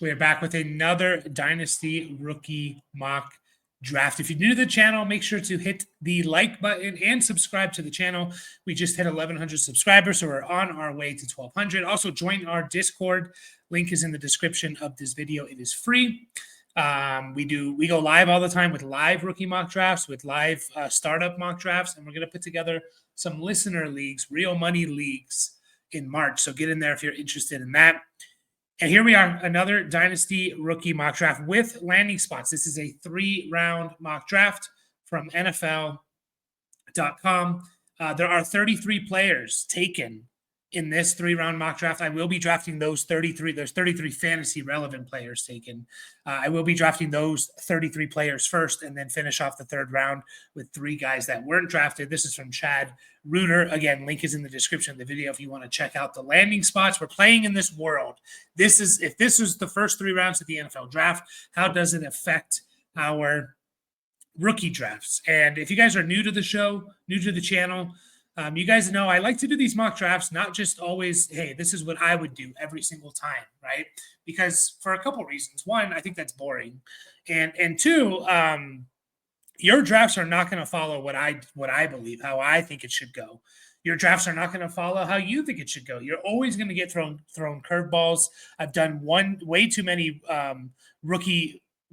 We are back with another Dynasty rookie mock draft. If you're new to the channel, make sure to hit the like button and subscribe to the channel. We just hit 1,100 subscribers, so we're on our way to 1,200. Also, join our Discord. Link is in the description of this video. It is free. We go live all the time with live rookie mock drafts, with live startup mock drafts, and we're going to put together some listener leagues, real money leagues in March. So get in there if you're interested in that. And here we are, another Dynasty rookie mock draft with landing spots. This is a 3-round mock draft from NFL.com. There are 33 players taken in this 3-round mock draft. I will be drafting those 33. There's 33 fantasy relevant players taken. I will be drafting those 33 players first and then finish off the 3rd round with 3 guys that weren't drafted. This is from Chad Reuter. Again, link is in the description of the video if you want to check out the landing spots. We're playing in this world. If this was the first 3 rounds of the NFL draft, how does it affect our rookie drafts? And if you guys are new to the show, new to the channel, you guys know I like to do these mock drafts, not just always, hey, this is what I would do every single time, right? Because for a couple of reasons. One, I think that's boring. And two, your drafts are not going to follow what I believe, how I think it should go. Your drafts are not going to follow how you think it should go. You're always going to get thrown curveballs. I've done way too many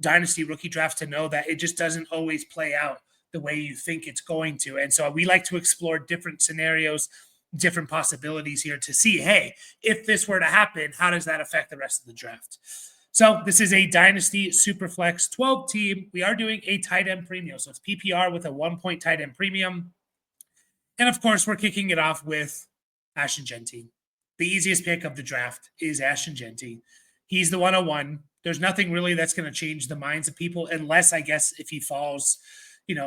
Dynasty rookie drafts to know that it just doesn't always play out the way you think it's going to. And so we like to explore different scenarios, different possibilities here to see, hey, if this were to happen, how does that affect the rest of the draft? So this is a Dynasty Superflex 12 team. We are doing a tight end premium. So it's PPR with a 1-point tight end premium. And of course, we're kicking it off with Ashton Jeanty. The easiest pick of the draft is Ashton Jeanty. He's the 101. There's nothing really that's going to change the minds of people, unless, I guess, if he falls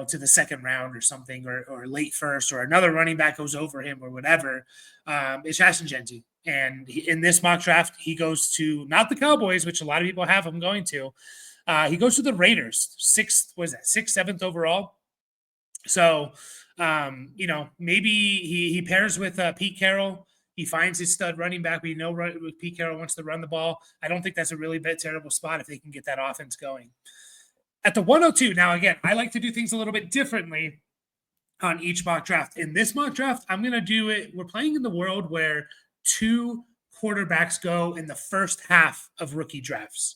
to the 2nd round or something, or late first, or another running back goes over him or whatever. It's Ashton Jeanty. And in this mock draft, he goes to not the Cowboys, which a lot of people have him going to. He goes to the Raiders, 6th, 7th overall. So, maybe he pairs with Pete Carroll. He finds his stud running back. We know Pete Carroll wants to run the ball. I don't think that's a really terrible spot if they can get that offense going. At the 102, now again, I like to do things a little bit differently on each mock draft. In this mock draft, I'm going to do it. We're playing in the world where 2 quarterbacks go in the first half of rookie drafts.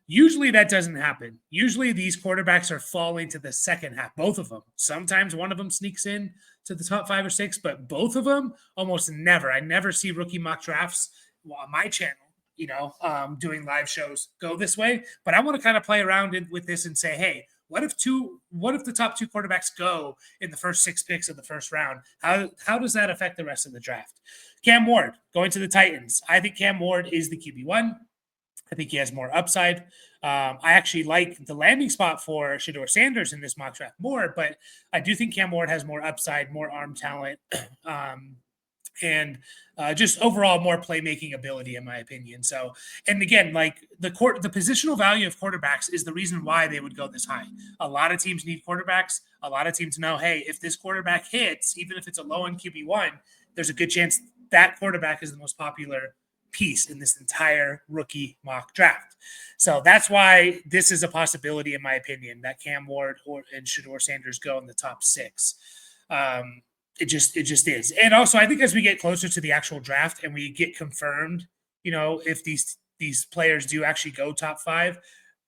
Usually that doesn't happen. Usually these quarterbacks are falling to the 2nd half, both of them. Sometimes one of them sneaks in to the top 5 or 6, but both of them almost never. I never see rookie mock drafts on my channel, doing live shows go this way. But I want to kind of play around with this and say, hey, what if the top 2 quarterbacks go in the first 6 picks of the 1st round? How does that affect the rest of the draft? Cam Ward going to the Titans. I think Cam Ward is the QB1. I think he has more upside. I actually like the landing spot for Shedeur Sanders in this mock draft more, but I do think Cam Ward has more upside, more arm talent, and just overall more playmaking ability, in my opinion. So, and again, like the positional value of quarterbacks is the reason why they would go this high. A lot of teams need quarterbacks. A lot of teams know, hey, if this quarterback hits, even if it's a low-end QB1, there's a good chance that quarterback is the most popular piece in this entire rookie mock draft. So that's why this is a possibility, in my opinion, that Cam Ward and Shedeur Sanders go in the top 6. It just is. And also, I think as we get closer to the actual draft and we get confirmed, if these players do actually go top 5,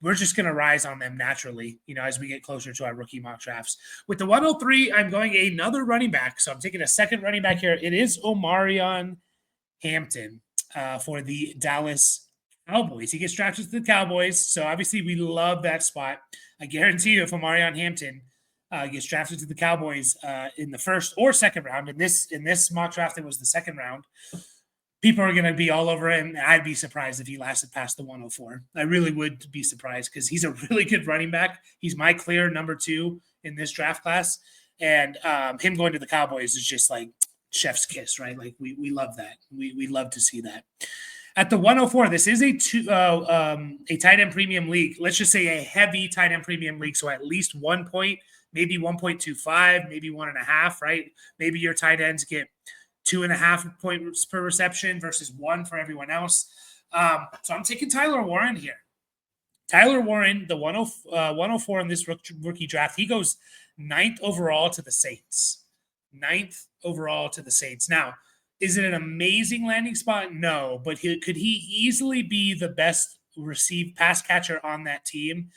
we're just going to rise on them naturally, as we get closer to our rookie mock drafts. With the 103, I'm going another running back. So I'm taking a 2nd running back here. It is Omarion Hampton for the Dallas Cowboys. He gets drafted to the Cowboys. So obviously we love that spot. I guarantee you if Omarion Hampton gets drafted to the Cowboys in the 1st or 2nd round. In this mock draft, it was the 2nd round. People are going to be all over him. I'd be surprised if he lasted past the 104. I really would be surprised because he's a really good running back. He's my clear number 2 in this draft class. And him going to the Cowboys is just like chef's kiss, right? Like we love that. We love to see that. At the 104, this is a tight end premium league. Let's just say a heavy tight end premium league. So at least 1 point, maybe 1.25, maybe 1.5, right? Maybe your tight ends get 2.5 points per reception versus 1 for everyone else. So I'm taking Tyler Warren here. Tyler Warren, the 104 in this rookie draft, he goes 9th overall to the Saints. 9th overall to the Saints. Now, is it an amazing landing spot? No, but could he easily be the best received pass catcher on that team?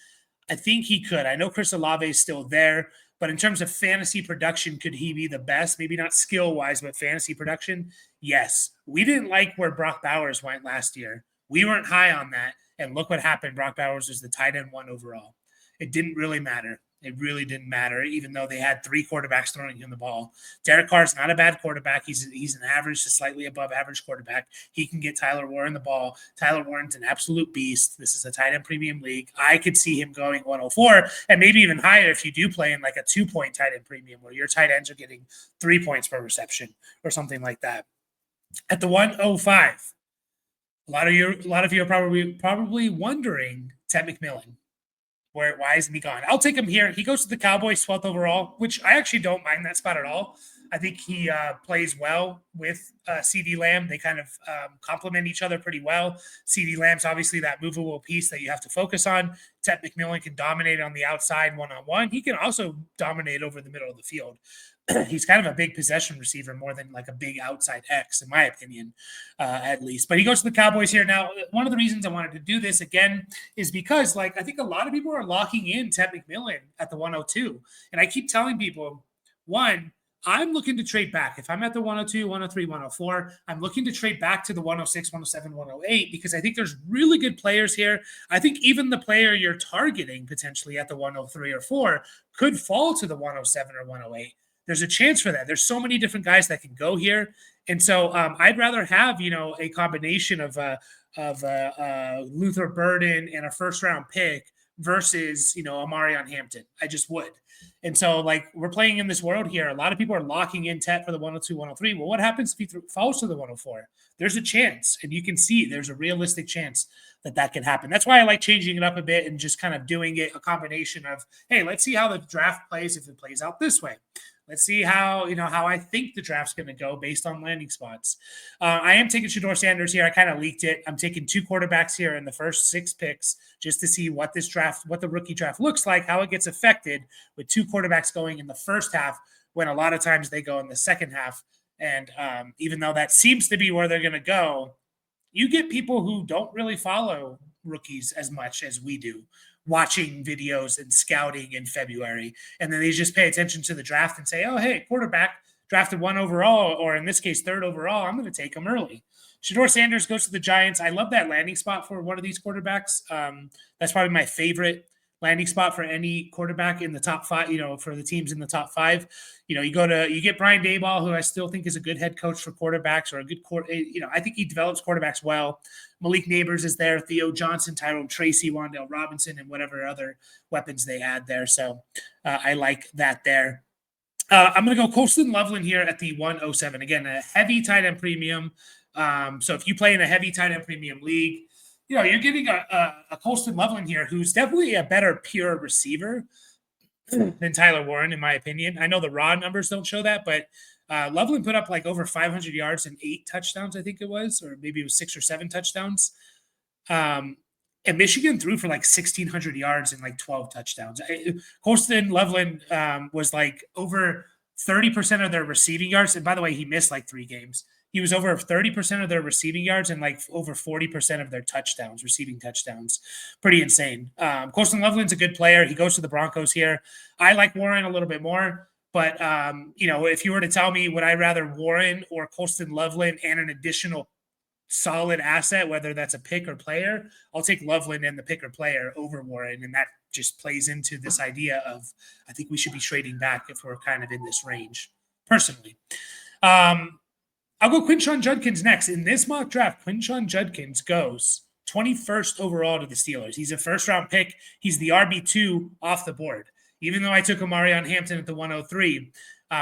I think he could. I know Chris Olave is still there, but in terms of fantasy production, could he be the best? Maybe not skill wise, but fantasy production? Yes. We didn't like where Brock Bowers went last year. We weren't high on that. And look what happened. Brock Bowers was the tight end 1 overall. It didn't really matter. It really didn't matter, even though they had 3 quarterbacks throwing him the ball. Derek Carr's not a bad quarterback. He's an average to slightly above average quarterback. He can get Tyler Warren the ball. Tyler Warren's an absolute beast. This is a tight end premium league. I could see him going 104 and maybe even higher if you do play in like a 2-point tight end premium where your tight ends are getting 3 points per reception or something like that. At the 105, a lot of you are probably wondering Ted McMillan. Why isn't he gone? I'll take him here. He goes to the Cowboys 12th overall, which I actually don't mind that spot at all. I think he plays well with CeeDee Lamb. They kind of complement each other pretty well. CeeDee Lamb's obviously that movable piece that you have to focus on. Ted McMillan can dominate on the outside one-on-one. He can also dominate over the middle of the field. He's kind of a big possession receiver more than like a big outside X, in my opinion, at least. But he goes to the Cowboys here. Now, one of the reasons I wanted to do this again is because, like, I think a lot of people are locking in Ted McMillan at the 102. And I keep telling people, one, I'm looking to trade back. If I'm at the 102, 103, 104, I'm looking to trade back to the 106, 107, 108 because I think there's really good players here. I think even the player you're targeting potentially at the 103 or 4 could fall to the 107 or 108. There's a chance for that. There's so many different guys that can go here. And so I'd rather have, a combination of Luther Burden and a first-round pick versus, Amarion Hampton. I just would. And so, like, we're playing in this world here. A lot of people are locking in Tet for the 102, 103. Well, what happens if he falls to the 104? There's a chance, and you can see there's a realistic chance that can happen. That's why I like changing it up a bit and just kind of doing it a combination of, hey, let's see how the draft plays if it plays out this way. Let's see how I think the draft's going to go based on landing spots. I am taking Shedeur Sanders here. I kind of leaked it. I'm taking 2 quarterbacks here in the first 6 picks just to see what the rookie draft looks like, how it gets affected with 2 quarterbacks going in the first half when a lot of times they go in the second half. And even though that seems to be where they're going to go, you get people who don't really follow rookies as much as we do, watching videos and scouting in February. And then they just pay attention to the draft and say, oh, hey, quarterback drafted 1 overall, or in this case, 3rd overall. I'm going to take him early. Shedeur Sanders goes to the Giants. I love that landing spot for one of these quarterbacks. That's probably my favorite landing spot for any quarterback in the top 5, for the teams in the top 5. You get Brian Daboll, who I still think is a good head coach for quarterbacks, or a good I think he develops quarterbacks well. Malik Neighbors is there, Theo Johnson, Tyrone Tracy, Wan'Dale Robinson, and whatever other weapons they add there. So I like that there. I'm going to go Colston Loveland here at the 107. Again, a heavy tight end premium. So if you play in a heavy tight end premium league, you're getting a Colston Loveland here who's definitely a better pure receiver than Tyler Warren, in my opinion. I know the raw numbers don't show that, but Loveland put up like over 500 yards and 8 touchdowns, I think it was, or maybe it was 6 or 7 touchdowns. And Michigan threw for like 1,600 yards and like 12 touchdowns. Colston Loveland was like over 30% of their receiving yards. And by the way, he missed like 3 games. He was over 30% of their receiving yards and like over 40% of their touchdowns, receiving touchdowns. Pretty insane. Colston Loveland's a good player. He goes to the Broncos here. I like Warren a little bit more, but if you were to tell me, would I rather Warren or Colston Loveland and an additional solid asset, whether that's a pick or player, I'll take Loveland and the pick or player over Warren. And that just plays into this idea of, I think we should be trading back if we're kind of in this range, personally. I'll go Quinshon Judkins next. In this mock draft, Quinshon Judkins goes 21st overall to the Steelers. He's a first-round pick. He's the RB2 off the board, even though I took Amarion Hampton at the 103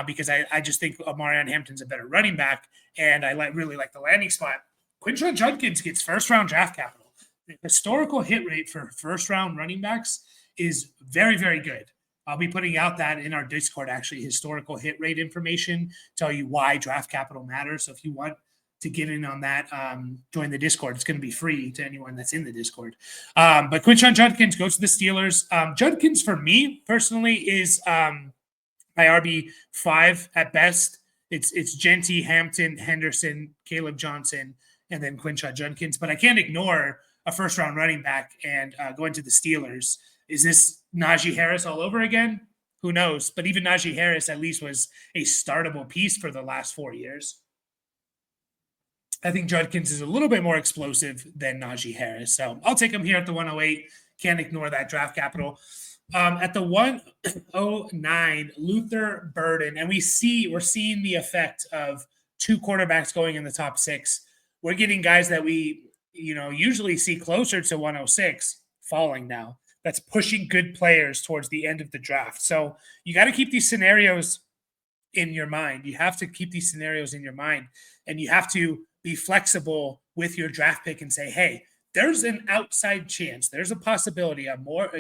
because I just think Amarion Hampton's a better running back, and I really like the landing spot. Quinshon Judkins gets first-round draft capital. The historical hit rate for first-round running backs is very, very good. I'll be putting out that in our Discord, actually, historical hit rate information, tell you why draft capital matters. So if you want to get in on that, join the Discord. It's going to be free to anyone that's in the Discord. But Quinshon Judkins goes to the Steelers. Judkins, for me personally, is my RB5 at best. It's Genty, Hampton, Henderson, Caleb Johnson, and then Quinshon Judkins. But I can't ignore a first-round running back and going to the Steelers. Is this Najee Harris all over again? Who knows? But even Najee Harris at least was a startable piece for the last 4 years. I think Judkins is a little bit more explosive than Najee Harris. So I'll take him here at the 108. Can't ignore that draft capital. At the 109, Luther Burden. And we're seeing the effect of two quarterbacks going in the top 6. We're getting guys that we, usually see closer to 106 falling now. That's pushing good players towards the end of the draft. So you got to keep these scenarios in your mind. You have to keep these scenarios in your mind, and you have to be flexible with your draft pick and say, hey, there's an outside chance. There's a possibility, a more,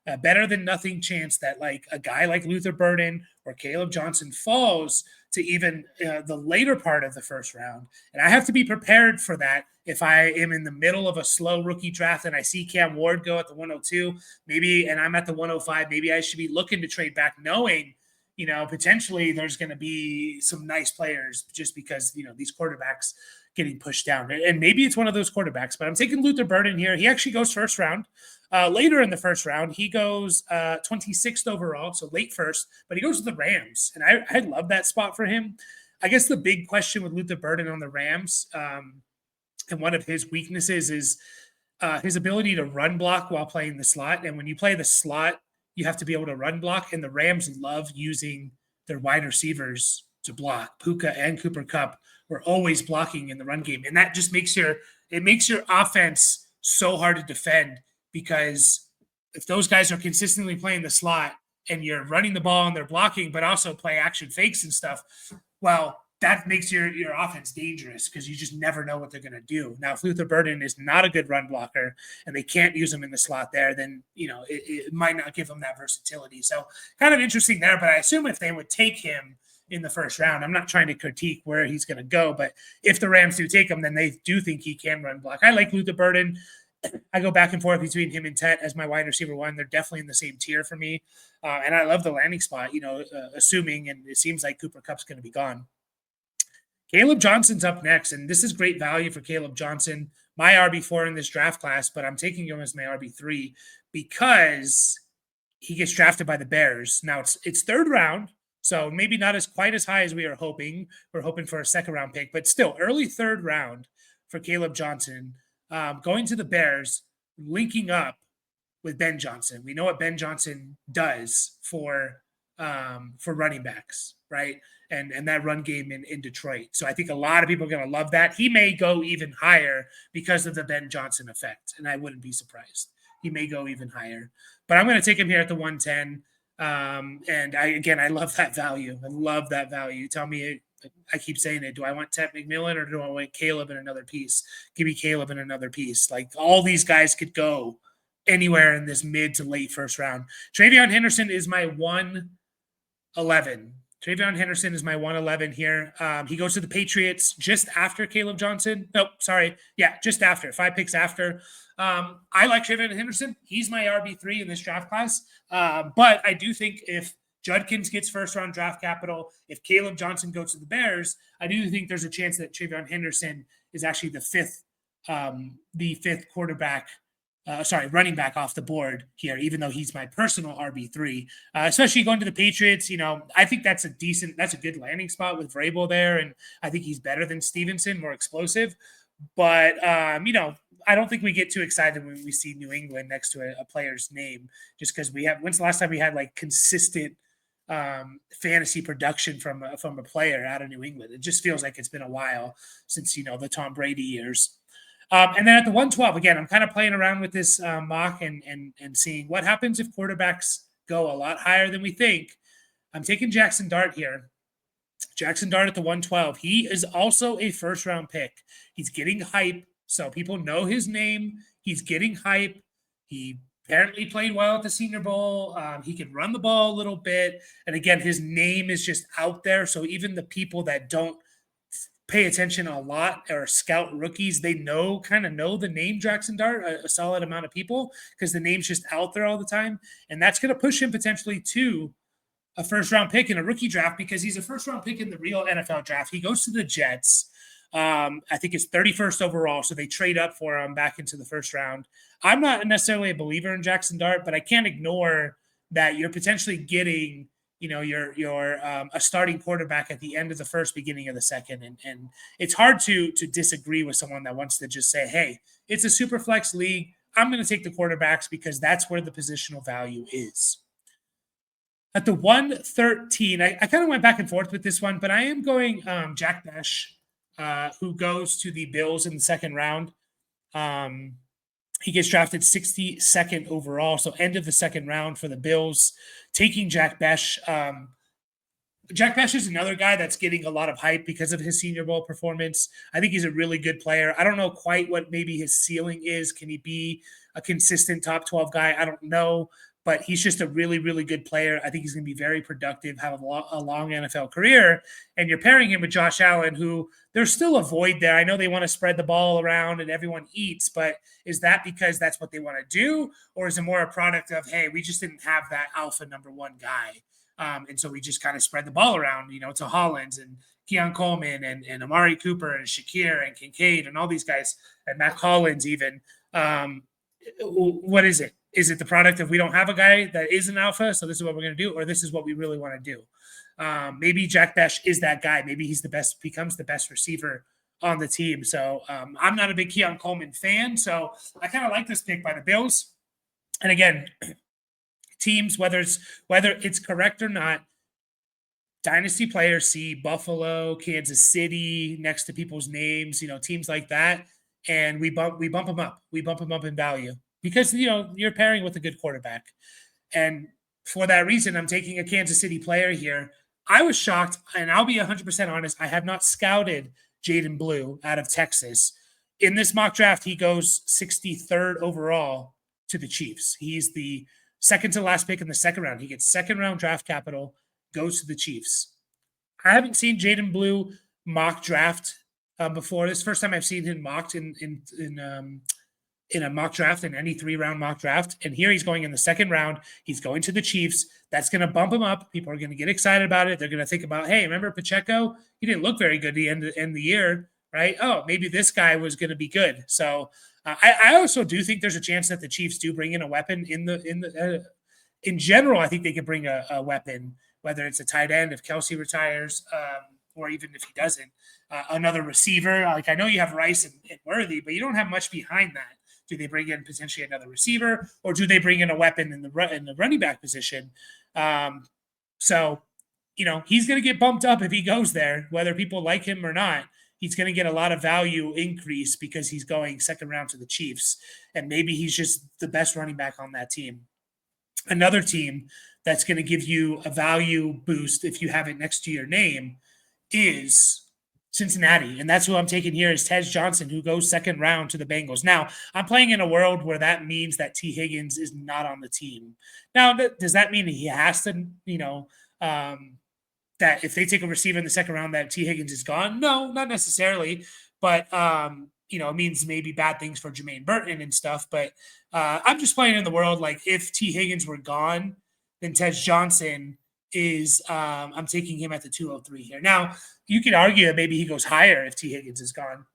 a better than nothing chance that like a guy like Luther Burden or Caleb Johnson falls to even the later part of the first round. And I have to be prepared for that. If I am in the middle of a slow rookie draft and I see Cam Ward go at the 102, maybe, and I'm at the 105, maybe I should be looking to trade back knowing, potentially there's going to be some nice players just because, these quarterbacks getting pushed down. And maybe it's one of those quarterbacks, but I'm taking Luther Burden here. He actually goes first round. Later in the first round, he goes 26th overall, so late first, but he goes to the Rams. And I love that spot for him. I guess the big question with Luther Burden on the Rams, and one of his weaknesses is his ability to run block while playing the slot. And when you play the slot, you have to be able to run block. And the Rams love using their wide receivers to block. Puka and Cooper Kupp were always blocking in the run game. And that just makes your offense so hard to defend, because if those guys are consistently playing the slot and you're running the ball and they're blocking, but also play action fakes and stuff, well, that makes your offense dangerous because you just never know what they're going to do. Now, if Luther Burden is not a good run blocker and they can't use him in the slot there, then, it might not give him that versatility. So kind of interesting there, but I assume if they would take him in the first round, I'm not trying to critique where he's going to go, but if the Rams do take him, then they do think he can run block. I like Luther Burden. I go back and forth between him and Tet as my wide receiver one. They're definitely in the same tier for me. And I love the landing spot, assuming, and it seems like Cooper Kupp's going to be gone. Caleb Johnson's up next, and this is great value for Caleb Johnson, my RB4 in this draft class, but I'm taking him as my RB3 because he gets drafted by the Bears. Now, it's third round, so maybe not quite as high as we are hoping. We're hoping for a second-round pick, but still early third round for Caleb Johnson, going to the Bears, linking up with Ben Johnson. We know what Ben Johnson does for running backs, right? And that run game in Detroit. So I think a lot of people are going to love that. He may go even higher because of the Ben Johnson effect, and I wouldn't be surprised. He may go even higher. But I'm going to take him here at the 110. And I love that value. I love that value. Tell me, I keep saying it. Do I want Tet McMillan or do I want Caleb in another piece? Give me Caleb in another piece. Like all these guys could go anywhere in this mid to late first round. Travion Henderson is my 111. Travion Henderson is my 111 here. He goes to the Patriots just after Caleb Johnson. Nope, sorry. Yeah, just after. 5 picks after. I like Travion Henderson. He's my RB3 in this draft class. But I do think if Judkins gets first-round draft capital, if Caleb Johnson goes to the Bears, I do think there's a chance that Travion Henderson is actually the fifth running back off the board here, even though he's my personal RB3, especially going to the Patriots. I think that's a good landing spot with Vrabel there. And I think he's better than Stevenson, more explosive. But, I don't think we get too excited when we see New England next to a player's name, just because when's the last time we had like consistent fantasy production from a player out of New England? It just feels like it's been a while since, the Tom Brady years. And then at the 112, again, I'm kind of playing around with this mock and seeing what happens if quarterbacks go a lot higher than we think. I'm taking Jackson Dart here. Jackson Dart at the 112. He is also a first-round pick. He's getting hype, so people know his name. He's getting hype. He apparently played well at the Senior Bowl. He can run the ball a little bit. And again, his name is just out there, so even the people that don't pay attention a lot or scout rookies, they kind of know the name Jackson Dart, a solid amount of people, because the name's just out there all the time. And that's going to push him potentially to a first round pick in a rookie draft because he's a first round pick in the real NFL draft. He goes to the Jets. I think it's 31st overall. So they trade up for him back into the first round. I'm not necessarily a believer in Jackson Dart, but I can't ignore that you're potentially getting, your a starting quarterback at the end of the first, beginning of the second. And it's hard to disagree with someone that wants to just say, hey, it's a super flex league. I'm going to take the quarterbacks because that's where the positional value is. At the 113, I kind of went back and forth with this one, but I am going Jack Besh, who goes to the Bills in the second round. He gets drafted 62nd overall, so end of the second round for the Bills, taking Jack Besh. Jack Besh is another guy that's getting a lot of hype because of his Senior Bowl performance. I think he's a really good player. I don't know quite what maybe his ceiling is. Can he be a consistent top 12 guy? I don't know. But he's just a really, really good player. I think he's going to be very productive, have a long NFL career. And you're pairing him with Josh Allen, who there's still a void there. I know they want to spread the ball around and everyone eats, but is that because that's what they want to do? Or is it more a product of, hey, we just didn't have that alpha number one guy. And so we just kind of spread the ball around, to Hollins and Keon Coleman and Amari Cooper and Shakir and Kincaid and all these guys, and Matt Collins even. What is it? Is it the product of we don't have a guy that is an alpha, so this is what we're going to do, or this is what we really want to do? Maybe Jack Besh is that guy. Maybe he's becomes the best receiver on the team. So I'm not a big Keon Coleman fan, so I kind of like this pick by the Bills. And again, teams, whether it's correct or not, Dynasty players see Buffalo, Kansas City next to people's names, teams like that, and we bump them up. We bump them up in value. Because, you're pairing with a good quarterback. And for that reason, I'm taking a Kansas City player here. I was shocked, and I'll be 100% honest, I have not scouted Jaden Blue out of Texas. In this mock draft, he goes 63rd overall to the Chiefs. He's the second to last pick in the second round. He gets second-round draft capital, goes to the Chiefs. I haven't seen Jaden Blue mock draft before. This is the first time I've seen him mocked in a mock draft, in any 3-round mock draft. And here he's going in the second round. He's going to the Chiefs. That's going to bump him up. People are going to get excited about it. They're going to think about, hey, remember Pacheco? He didn't look very good at the end of the year, right? Oh, maybe this guy was going to be good. So I also do think there's a chance that the Chiefs do bring in a weapon in general. I think they could bring a weapon, whether it's a tight end if Kelsey retires, or even if he doesn't, another receiver. Like, I know you have Rice and Worthy, but you don't have much behind that. Do they bring in potentially another receiver, or do they bring in a weapon in the running back position? So, he's going to get bumped up if he goes there, whether people like him or not. He's going to get a lot of value increase because he's going second round to the Chiefs, and maybe he's just the best running back on that team. Another team that's going to give you a value boost if you have it next to your name is Cincinnati, and that's who I'm taking here is Tej Johnson, who goes second round to the Bengals. Now, I'm playing in a world where that means that T. Higgins is not on the team. Now, does that mean he has to, that if they take a receiver in the second round that T. Higgins is gone? No, not necessarily, but it means maybe bad things for Jermaine Burton and stuff. But I'm just playing in the world like if T. Higgins were gone, then Tej Johnson is I'm taking him at the 203 here. Now, you could argue that maybe he goes higher if T. Higgins is gone.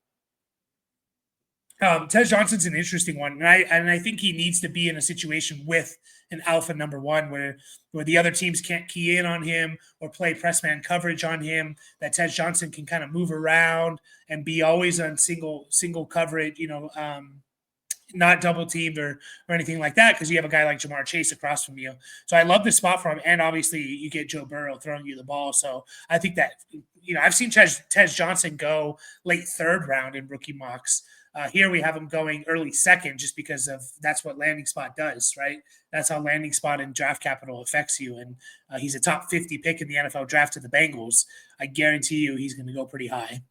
Tej Johnson's an interesting one, and I think he needs to be in a situation with an alpha number one where the other teams can't key in on him or play press man coverage on him, that Tej Johnson can kind of move around and be always on single coverage, not double teamed or anything like that, because you have a guy like Jamar Chase across from you. So I love this spot for him. And obviously you get Joe Burrow throwing you the ball. So I think that, I've seen Tej Johnson go late third round in rookie mocks. Here we have him going early second just because of that's what landing spot does, right? That's how landing spot and draft capital affects you. And he's a top 50 pick in the NFL draft to the Bengals. I guarantee you he's going to go pretty high.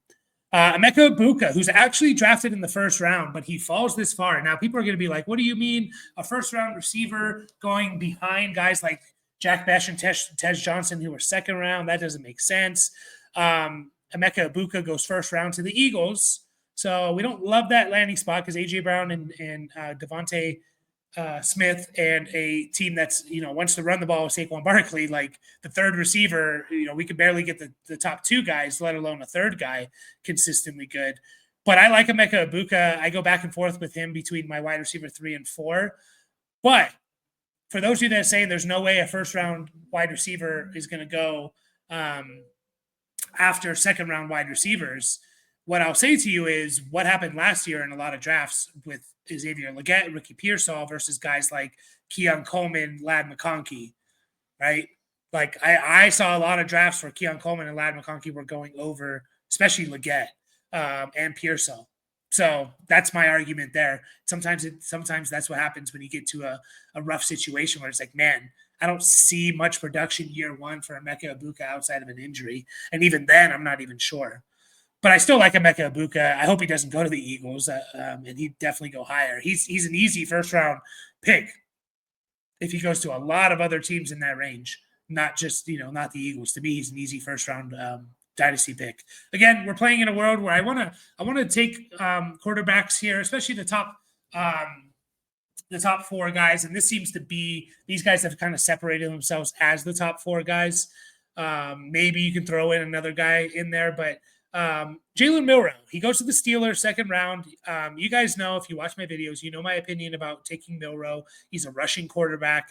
Emeka Egbuka, who's actually drafted in the first round, but he falls this far. Now, people are going to be like, what do you mean a first-round receiver going behind guys like Jack Besh and Tej Johnson, who were second round? That doesn't make sense. Emeka Ibuka goes first round to the Eagles. So we don't love that landing spot because A.J. Brown and Devontae Smith and a team that's, wants to run the ball with Saquon Barkley, like the third receiver, we could barely get the top two guys, let alone a third guy consistently good. But I like Emeka Ibuka. I go back and forth with him between my wide receiver 3 and 4. But for those of you that are saying there's no way a first round wide receiver is going to go after second round wide receivers, what I'll say to you is what happened last year in a lot of drafts with Xavier Legette, Ricky Pearsall versus guys like Keon Coleman, Ladd McConkey, right? Like I saw a lot of drafts where Keon Coleman and Ladd McConkey were going over, especially Legette and Pearsall. So that's my argument there. Sometimes that's what happens when you get to a rough situation where it's like, man, I don't see much production year one for Emeka Ibuka outside of an injury. And even then, I'm not even sure. But I still like Emeka Ibuka. I hope he doesn't go to the Eagles, and he'd definitely go higher. He's an easy first-round pick if he goes to a lot of other teams in that range, not just, not the Eagles. To me, he's an easy first-round dynasty pick. Again, we're playing in a world where I want to take quarterbacks here, especially the top 4 guys, and this seems to be these guys have kind of separated themselves as the top 4 guys. Maybe you can throw in another guy in there, but Jalen Milroe, he goes to the Steelers second round. You guys know, if you watch my videos, you know my opinion about taking Milroe. He's a rushing quarterback.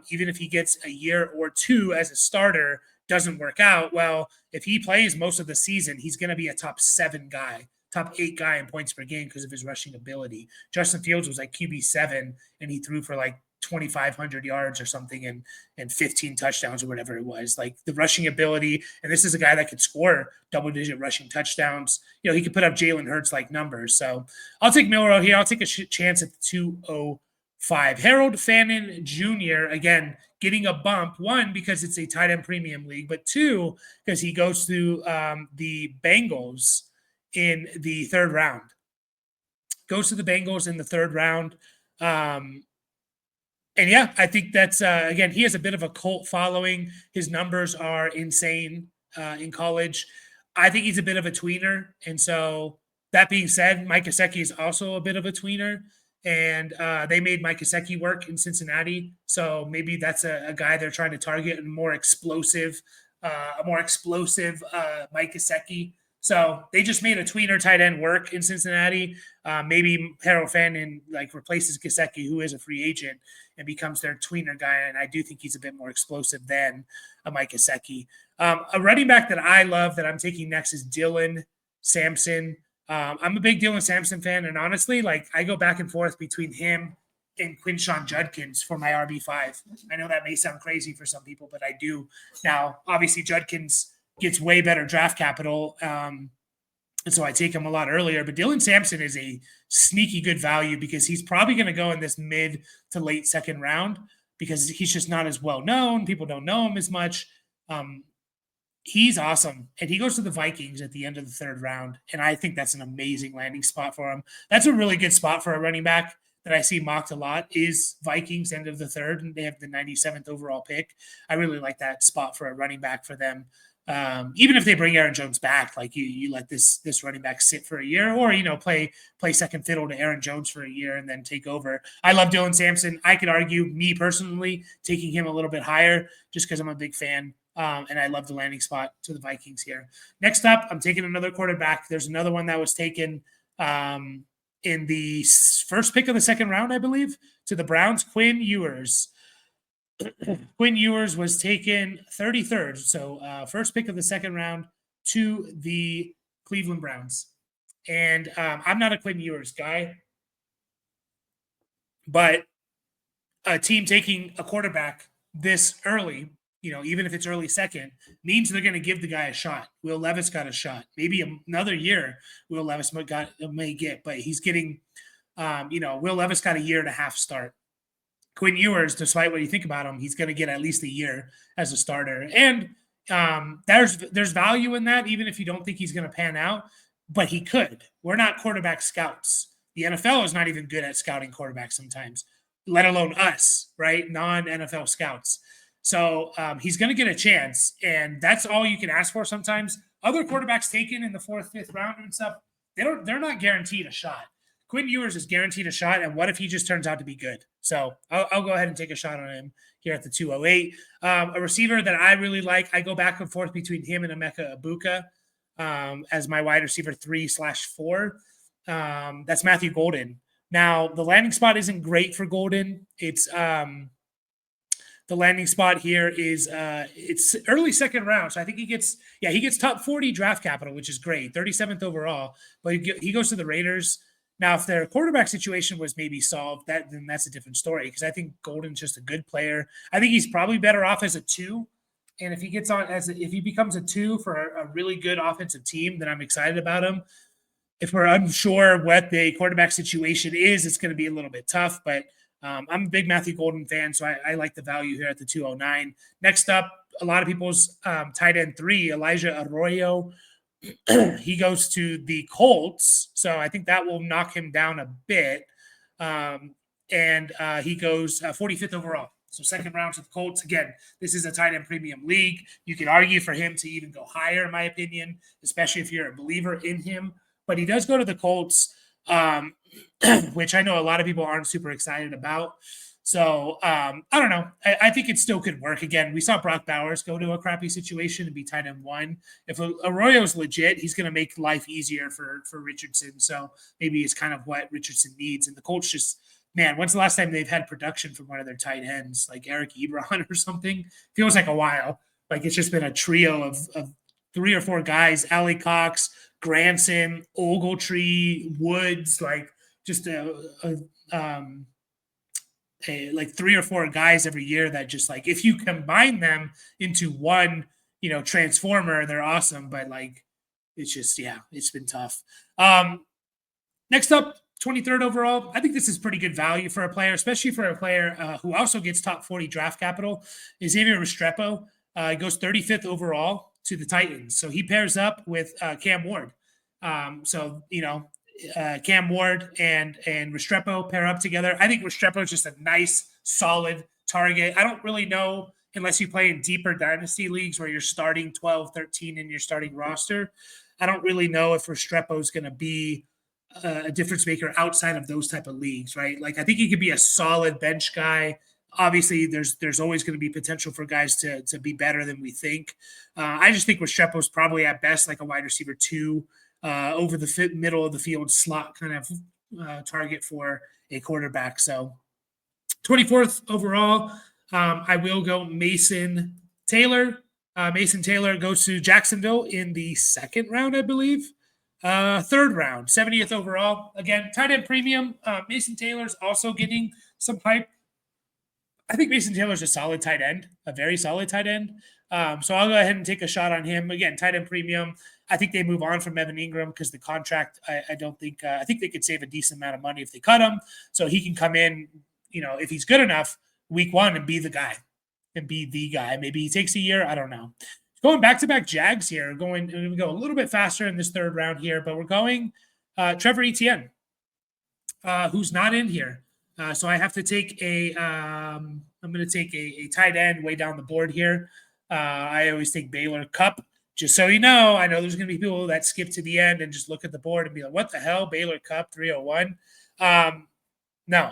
Even if he gets a year or 2 as a starter, doesn't work out, well, if he plays most of the season, he's going to be a top 7 guy, top 8 guy in points per game because of his rushing ability. Justin Fields was like QB7, and he threw for like 2,500 yards or something and 15 touchdowns or whatever it was. Like the rushing ability, and this is a guy that could score double-digit rushing touchdowns. He could put up Jalen Hurts-like numbers. So I'll take Milroe here. I'll take a chance at the 205. Harold Fannin Jr., again, getting a bump, 1, because it's a tight end premium league, but 2, because he goes to the Bengals in the third round. Goes to the Bengals in the third round. And yeah, I think that's, again, he has a bit of a cult following. His numbers are insane in college. I think he's a bit of a tweener. And so that being said, Mike Gesicki is also a bit of a tweener. And they made Mike Gesicki work in Cincinnati. So maybe that's a guy they're trying to target, a more explosive Mike Gesicki. So they just made a tweener tight end work in Cincinnati. Maybe Harold Fannin replaces Gesicki, who is a free agent, and becomes their tweener guy. And I do think he's a bit more explosive than a Mike Gesicki. A running back that I love that I'm taking next is Dylan Sampson. I'm a big Dylan Sampson fan, and honestly, I go back and forth between him and Quinshon Judkins for my RB5. I know that may sound crazy for some people, but I do. Now, obviously, Judkins gets way better draft capital, and so I take him a lot earlier. But Dylan Sampson is a sneaky good value because he's probably going to go in this mid to late second round because he's just not as well known. People don't know him as much. He's awesome. And he goes to the Vikings at the end of the third round. And I think that's an amazing landing spot for him. That's a really good spot for a running back that I see mocked a lot is Vikings end of the third. And they have the 97th overall pick. I really like that spot for a running back for them. Even if they bring Aaron Jones back, you let this running back sit for a year or, play second fiddle to Aaron Jones for a year and then take over. I love Dylan Sampson. I could argue, me personally, taking him a little bit higher just because I'm a big fan. And I love the landing spot to the Vikings here. Next up, I'm taking another quarterback. There's another one that was taken in the first pick of the second round, I believe, to the Browns, Quinn Ewers. Quinn Ewers was taken 33rd, so first pick of the second round to the Cleveland Browns. And I'm not a Quinn Ewers guy, but a team taking a quarterback this early, even if it's early second, means they're going to give the guy a shot. Will Levis got a shot. Maybe another year Will Levis may get, but he's getting, Will Levis got a year and a half start. Quinn Ewers, despite what you think about him, he's going to get at least a year as a starter. And there's value in that, even if you don't think he's going to pan out, but he could. We're not quarterback scouts. The NFL is not even good at scouting quarterbacks sometimes, let alone us, right? Non-NFL scouts. So he's going to get a chance, and that's all you can ask for sometimes. Other quarterbacks taken in the 4th, 5th round and stuff, they're not guaranteed a shot. Quinn Ewers is guaranteed a shot, and what if he just turns out to be good? So I'll go ahead and take a shot on him here at the 208. A receiver that I really like, I go back and forth between him and Emeka Ibuka as my wide receiver 3/4. That's Matthew Golden. Now, the landing spot isn't great for Golden. It's the landing spot here is it's early 2nd round. So I think he gets top 40 draft capital, which is great. 37th overall, but he goes to the Raiders. Now, if their quarterback situation was maybe solved, then that's a different story, because I think Golden's just a good player. I think he's probably better off as a 2. And if he gets on if he becomes a 2 for a really good offensive team, then I'm excited about him. If we're unsure what the quarterback situation is, it's going to be a little bit tough, but I'm a big Matthew Golden fan, so I like the value here at the 209. Next up, a lot of people's tight end 3, Elijah Arroyo. He goes to the Colts, so I think that will knock him down a bit. And he goes 45th overall. So 2nd round to the Colts. Again, this is a tight end premium league. You can argue for him to even go higher, in my opinion, especially if you're a believer in him. But he does go to the Colts, which I know a lot of people aren't super excited about. So I don't know. I think it still could work. Again, we saw Brock Bowers go to a crappy situation and be tight end 1. If Arroyo's legit, he's going to make life easier for Richardson. So maybe it's kind of what Richardson needs. And the Colts just, man, when's the last time they've had production from one of their tight ends, like Eric Ebron or something? Feels like a while. Like it's just been a trio of 3 or 4 guys: Allie Cox, Granson, Ogletree, Woods, like just like 3 or 4 guys every year that just, like, if you combine them into one, transformer, they're awesome. But like, it's just, it's been tough. Next up, 23rd overall. I think this is pretty good value for a player, especially for a player who also gets top 40 draft capital, is Xavier Restrepo. He goes 35th overall to the Titans. So he pairs up with Cam Ward. Cam Ward and Restrepo pair up together. I think Restrepo is just a nice, solid target. I don't really know, unless you play in deeper Dynasty leagues where you're starting 12, 13 in your starting roster. I don't really know if Restrepo is going to be a difference maker outside of those type of leagues, right? Like, I think he could be a solid bench guy. Obviously, there's always going to be potential for guys to be better than we think. I just think Restrepo is probably at best like a wide receiver 2, over the middle of the field slot kind of target for a quarterback. So 24th overall, I will go Mason Taylor. Mason Taylor goes to Jacksonville in the 2nd round, I believe. 3rd round, 70th overall. Again, tight end premium. Mason Taylor's also getting some hype. I think Mason Taylor's a solid tight end, a very solid tight end. So I'll go ahead and take a shot on him. Again, tight end premium. I think they move on from Evan Ingram because the contract, I don't think, I think they could save a decent amount of money if they cut him. So he can come in, if he's good enough, week 1 and be the guy. Maybe he takes a year. I don't know. Going back-to-back Jags here. We're going to go a little bit faster in this 3rd round here, but we're going Trevor Etienne, who's not in here. So I have to take I'm going to take a tight end way down the board here. I always take Baylor Cup. Just so you know, I know there's going to be people that skip to the end and just look at the board and be like, what the hell, Baylor Cup 301? No,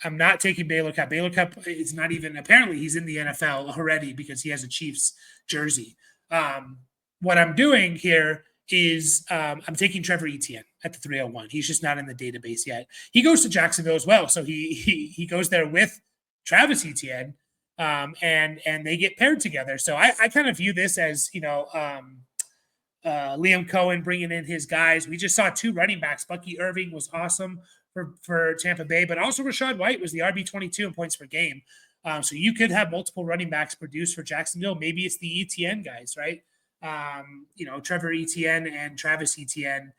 I'm not taking Baylor Cup. Baylor Cup is not even, apparently he's in the NFL already because he has a Chiefs jersey. What I'm doing here is I'm taking Trevor Etienne at the 301. He's just not in the database yet. He goes to Jacksonville as well. So he goes there with Travis Etienne, and they get paired together. So I kind of view this as, Liam Cohen bringing in his guys. We just saw 2 running backs. Bucky Irving was awesome for Tampa Bay, but also Rachaad White was the RB22 in points per game. So you could have multiple running backs produced for Jacksonville. Maybe it's the Etienne guys, right? Trevor Etienne and Travis Etienne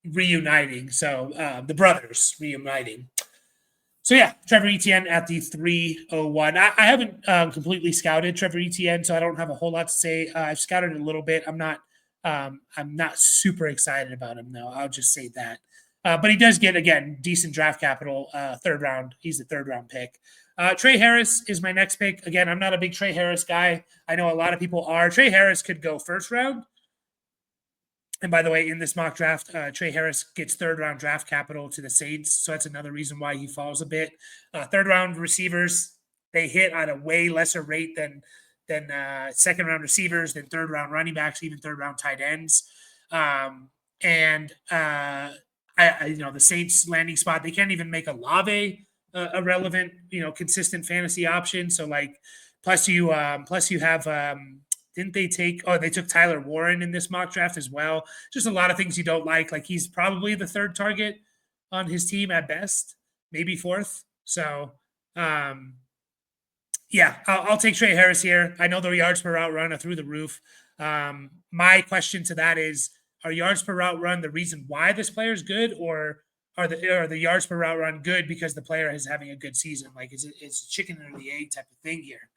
reuniting. So the brothers reuniting. So yeah, Trevor Etienne at the 301. I haven't completely scouted Trevor Etienne, so I don't have a whole lot to say. I've scouted a little bit. I'm not super excited about him though. I'll just say that. But he does get, again, decent draft capital, third round. He's a third round pick. Trey Harris is my next pick. Again, I'm not a big Trey Harris guy. I know a lot of people are. Trey Harris could go first round. And by the way, in this mock draft, Trey Harris gets third round draft capital to the Saints. So that's another reason why he falls a bit. Third round receivers, they hit at a way lesser rate than second round receivers, than third round running backs, even third round tight ends. The Saints landing spot, they can't even make Olave a relevant, consistent fantasy option. So plus you have, didn't they take? Oh, they took Tyler Warren in this mock draft as well. Just a lot of things you don't like. Like he's probably the third target on his team at best, maybe fourth. So, I'll take Trey Harris here. I know the yards per route run are through the roof. My question to that is, are yards per route run the reason why this player is good, or are the yards per route run good because the player is having a good season? Like, it's a chicken or the egg type of thing here.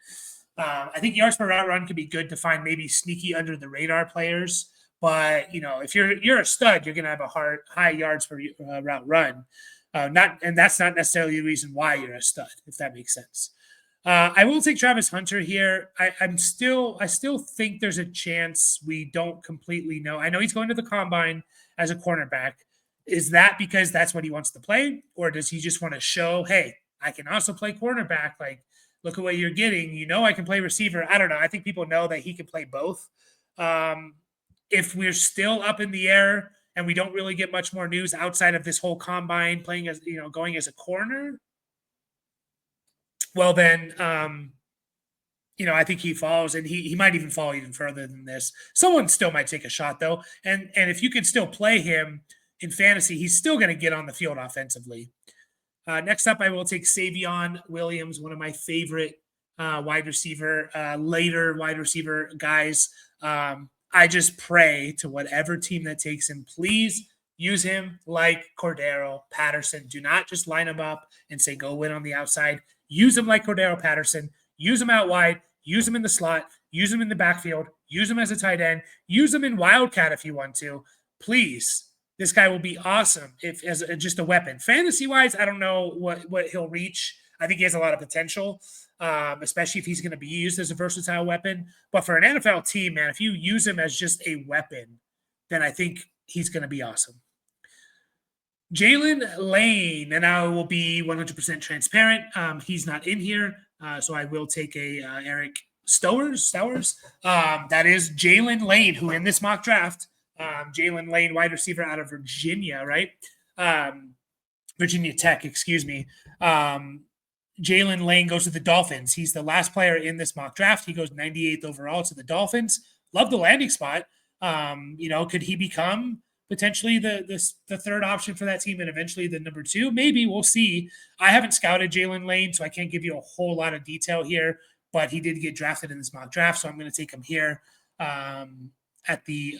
I think yards per route run could be good to find maybe sneaky under the radar players, but if you're a stud, you're going to have a high yards per route run. And that's not necessarily the reason why you're a stud, if that makes sense. I will take Travis Hunter here. I still think there's a chance we don't completely know. I know he's going to the combine as a cornerback. Is that because that's what he wants to play, or does he just want to show, hey, I can also play cornerback? Like, look at what you're getting. I can play receiver. I don't know. I think people know that he can play both. If we're still up in the air and we don't really get much more news outside of this whole combine playing as, going as a corner, well then, I think he falls, and he might even fall even further than this. Someone still might take a shot though. And if you can still play him in fantasy, he's still going to get on the field offensively. Next up, I will take Savion Williams, one of my favorite later wide receiver guys. I just pray to whatever team that takes him, please use him like Cordero Patterson. Do not just line him up and say, go win on the outside. Use him like Cordero Patterson. Use him out wide. Use him in the slot. Use him in the backfield. Use him as a tight end. Use him in Wildcat if you want to. Please. This guy will be awesome if as just a weapon. Fantasy-wise, I don't know what he'll reach. I think he has a lot of potential, especially if he's going to be used as a versatile weapon. But for an NFL team, man, if you use him as just a weapon, then I think he's going to be awesome. Jalen Lane, and I will be 100% transparent. He's not in here, so I will take a Eric Stowers. That is Jalen Lane, who in this mock draft, Jalen Lane, wide receiver out of Virginia, right? Virginia Tech, excuse me. Jalen Lane goes to the Dolphins. He's the last player in this mock draft. He goes 98th overall to the Dolphins. Love the landing spot. Could he become potentially the third option for that team and eventually the number two? Maybe. We'll see. I haven't scouted Jalen Lane, so I can't give you a whole lot of detail here, but he did get drafted in this mock draft, so I'm going to take him here at the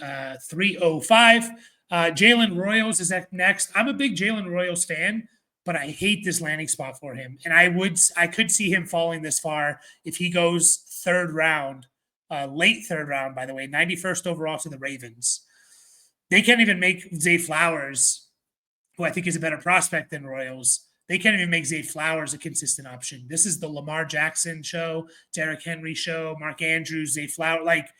305. Jalen Royals is next. I'm a big Jalen Royals fan, but I hate this landing spot for him. And I could see him falling this far if he goes third round, late third round, by the way, 91st overall to the Ravens. They can't even make Zay Flowers, who I think is a better prospect than Royals. They can't even make Zay Flowers a consistent option. This is the Lamar Jackson show, Derrick Henry show, Mark Andrews, Zay Flowers. Like,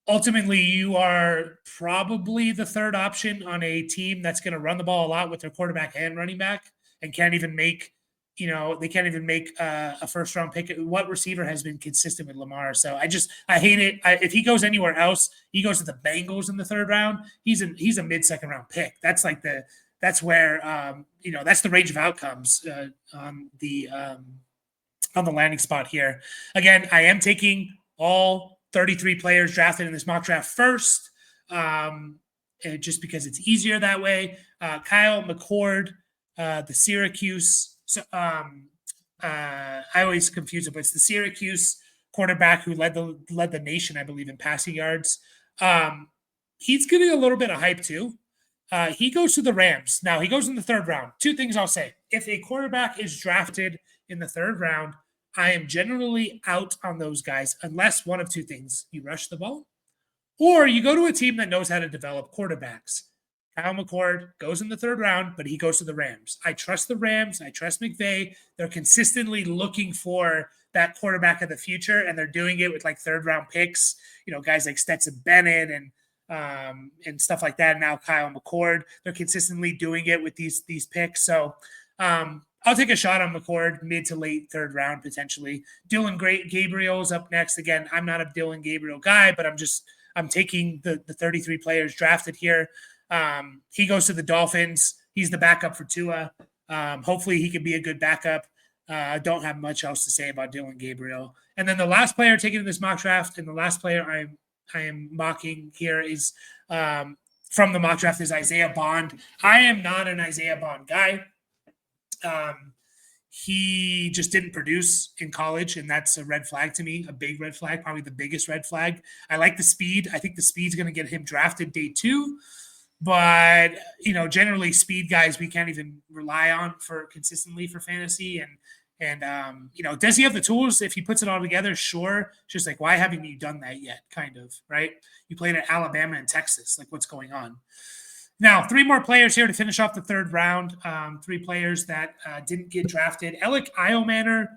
ultimately, you are probably the third option on a team that's going to run the ball a lot with their quarterback and running back, and can't even make, they can't even make a first round pick. What receiver has been consistent with Lamar? So I hate it. If he goes anywhere else, he goes to the Bengals in the third round. He's a mid-second round pick. That's where that's the range of outcomes on the landing spot here. Again, I am taking all 33 players drafted in this mock draft first, just because it's easier that way. Kyle McCord, the Syracuse. So I always confuse it, but it's the Syracuse quarterback who led the nation, I believe, in passing yards. He's getting a little bit of hype too. He goes to the Rams. Now he goes in the third round. Two things I'll say: if a quarterback is drafted in the third round, I am generally out on those guys unless one of two things: you rush the ball, or you go to a team that knows how to develop quarterbacks. Kyle McCord goes in the third round, but he goes to the Rams. I trust the Rams. I trust McVay. They're consistently looking for that quarterback of the future, and they're doing it with like third round picks. Guys like Stetson Bennett and stuff like that. Now Kyle McCord, they're consistently doing it with these picks. So I'll take a shot on McCord mid to late third round potentially. Dylan Gabriel's up next. Again, I'm not a Dylan Gabriel guy, but I'm taking the 33 players drafted here. He goes to the Dolphins. He's the backup for Tua. Hopefully he can be a good backup. I don't have much else to say about Dylan Gabriel. And then the last player taken in this mock draft, and the last player I am mocking here is from the mock draft is Isaiah Bond. I am not an Isaiah Bond guy. He just didn't produce in college, and that's a red flag to me, a big red flag, probably the biggest red flag. I like the speed. I think the speed's going to get him drafted day 2. But, generally speed guys we can't even rely on for consistently for fantasy. And does he have the tools if he puts it all together? Sure. Just like, why haven't you done that yet? Kind of, right? You played at Alabama and Texas. Like, what's going on? Now, 3 more players here to finish off the third round. 3 players that didn't get drafted. Alec Iomanner,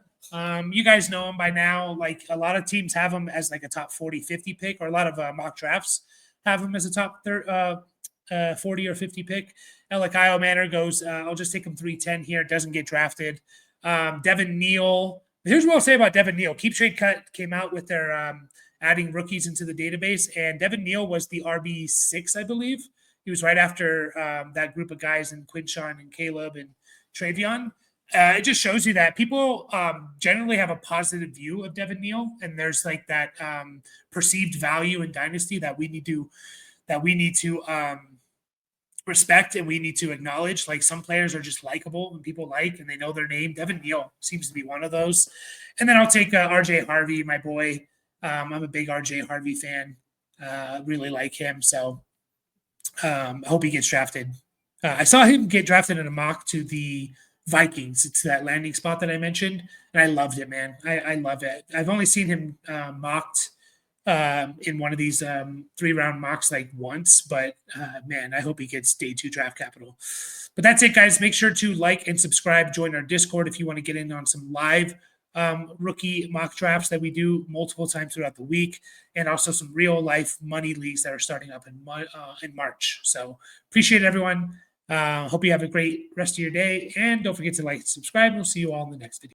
you guys know him by now. Like, a lot of teams have him as like a top 40, 50 pick, or a lot of mock drafts have him as a top 40 or 50 pick. Alec Iomanner goes, I'll just take him 310 here. Doesn't get drafted. Devin Neal. Here's what I'll say about Devin Neal. Keep Trade Cut came out with their adding rookies into the database, and Devin Neal was the RB6, I believe. He was right after that group of guys in Quinshawn and Caleb and Travion. It just shows you that people generally have a positive view of Devin Neal, and there's like that perceived value in Dynasty that we need to respect and we need to acknowledge. Like, some players are just likable and people like, and they know their name. Devin Neal seems to be one of those. And then I'll take RJ Harvey, my boy. I'm a big RJ Harvey fan. Really like him. So I hope he gets drafted. I saw him get drafted in a mock to the Vikings. It's that landing spot that I mentioned, and I loved it, man. I love it. I've only seen him mocked in one of these 3-round mocks like once, but man, I hope he gets day 2 draft capital. But that's it, guys. Make sure to like and subscribe. Join our Discord if you want to get in on some live rookie mock drafts that we do multiple times throughout the week, and also some real life money leagues that are starting up in March. So appreciate it, everyone. Hope you have a great rest of your day, and don't forget to like and subscribe. We'll see you all in the next video.